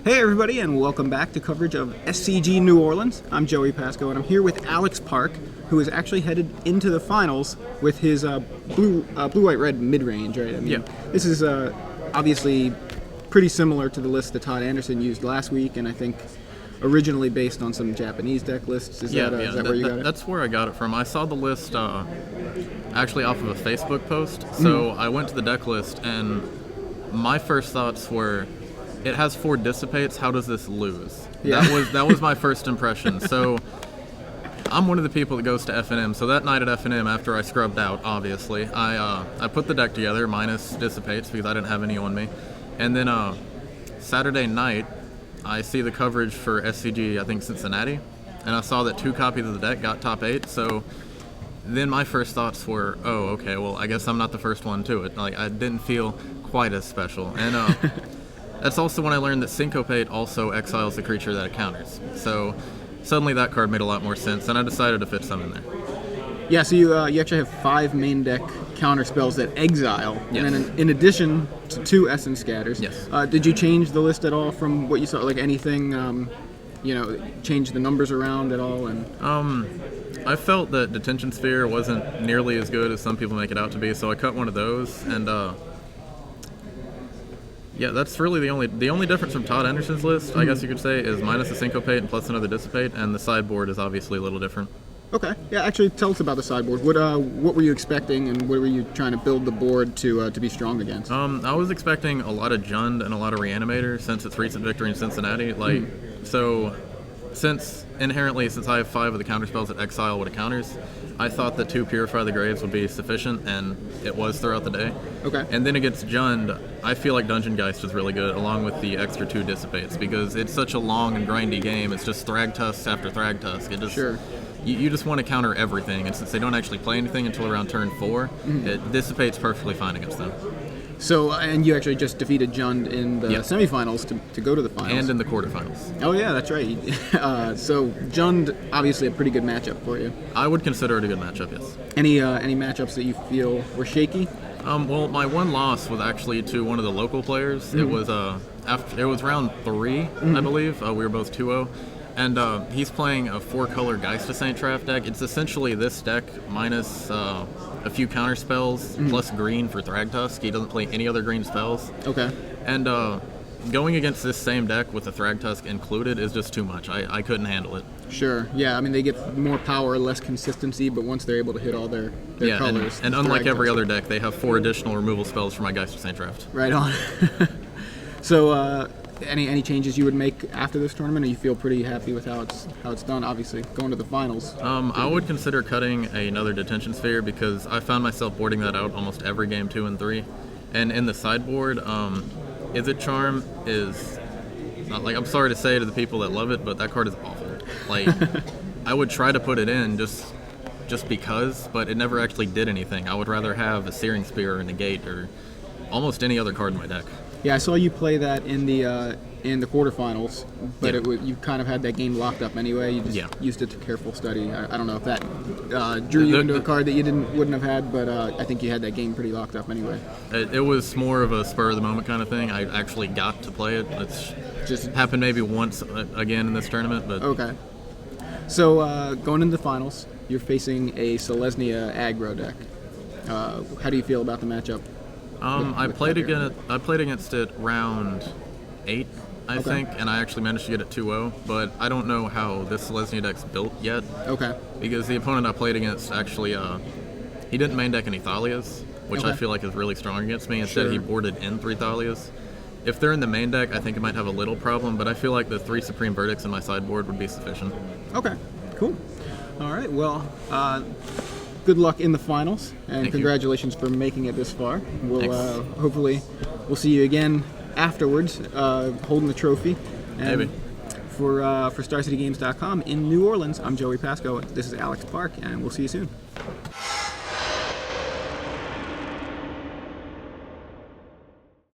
Hey everybody, and welcome back to coverage of SCG New Orleans. I'm Joey Pasco, and I'm here with Alex Park, who is actually headed into the finals with his blue-white-red mid-range, right? I mean, This is obviously pretty similar to the list that Todd Anderson used last week, and I think originally based on some Japanese deck lists. Is that where you got it? That's where I got it from. I saw the list actually off of a Facebook post, so I went to the deck list, and my first thoughts were, it has 4 dissipates, how does this lose? Yeah. That was my first impression. So I'm one of the people that goes to F&M, so that night at F&M, after I scrubbed out, obviously, I put the deck together, minus dissipates, because I didn't have any on me. And then Saturday night, I see the coverage for SCG, I think Cincinnati, and I saw that 2 copies of the deck got top 8, so then my first thoughts were, oh, okay, well, I guess I'm not the first one to it. Like, I didn't feel quite as special. And that's also when I learned that Syncopate also exiles the creature that it counters. So suddenly that card made a lot more sense, and I decided to fit some in there. Yeah, so you actually have 5 main deck counter spells that exile, Yes. and then in addition to 2 Essence Scatters. Yes. Did you change the list at all from what you saw? Like anything, change the numbers around at all? And I felt that Detention Sphere wasn't nearly as good as some people make it out to be, so I cut one of those, and that's really the only difference from Todd Anderson's list, I guess you could say, is minus a Syncopate and plus another Dissipate, and the sideboard is obviously a little different. Okay. Yeah, actually, tell us about the sideboard. What were you expecting, and what were you trying to build the board to be strong against? I was expecting a lot of Jund and a lot of Reanimator since its recent victory in Cincinnati. So since I have 5 of the counter spells that exile what it counters, I thought that 2 Purify the Graves would be sufficient, and it was throughout the day. Okay. And then against Jund, I feel like Dungeon Geist is really good, along with the extra 2 Dissipates, because it's such a long and grindy game. It's just Thragtusk after Thragtusk. Sure. You just want to counter everything, and since they don't actually play anything until around turn 4, it dissipates perfectly fine against them. So, and you actually just defeated Jund in the semifinals to go to the finals. And in the quarterfinals. Oh yeah, that's right. So Jund, obviously a pretty good matchup for you. I would consider it a good matchup, yes. Any matchups that you feel were shaky? Well, my one loss was actually to one of the local players. It was round 3, I believe. We were both 2-0. And he's playing a 4-color Geist of Saint Traff deck. It's essentially this deck minus a few counter spells plus green for Thragtusk. He doesn't play any other green spells. Okay. And going against this same deck with the Thragtusk included is just too much. I couldn't handle it. Sure. Yeah, I mean, they get more power, less consistency, but once they're able to hit all their colors. And unlike every other deck, they have 4 additional removal spells for my Geist of Saint Traff. Right on. So, any changes you would make after this tournament, or you feel pretty happy with how it's done? Obviously, going to the finals. I would consider cutting another Detention Sphere, because I found myself boarding that out almost every game 2 and 3. And in the sideboard, Is It Charm is not, like, I'm sorry to say to the people that love it, but that card is awful. Like, I would try to put it in just because, but it never actually did anything. I would rather have a Searing Spear or Negate or almost any other card in my deck. Yeah, I saw you play that in the quarterfinals, but you kind of had that game locked up anyway. You just used it to careful study. I don't know if that drew you into a card that you wouldn't have had, but I think you had that game pretty locked up anyway. It was more of a spur of the moment kind of thing. I actually got to play it. It's just happened maybe once again in this tournament, but okay. So going into the finals, you're facing a Selesnya aggro deck. How do you feel about the matchup? I played against it round 8, I think, and I actually managed to get it 2-0, but I don't know how this Selesnya deck's built yet. Okay. Because the opponent I played against actually, he didn't main deck any Thalias, which I feel like is really strong against me. Instead, he boarded in 3 Thalias. If they're in the main deck, I think it might have a little problem, but I feel like the 3 Supreme Verdicts in my sideboard would be sufficient. Okay, cool. All right, well, good luck in the finals, and Thank congratulations for making it this far. We'll hopefully see you again afterwards, holding the trophy. And maybe. For StarCityGames.com in New Orleans, I'm Joey Pasco. This is Alex Park, and we'll see you soon.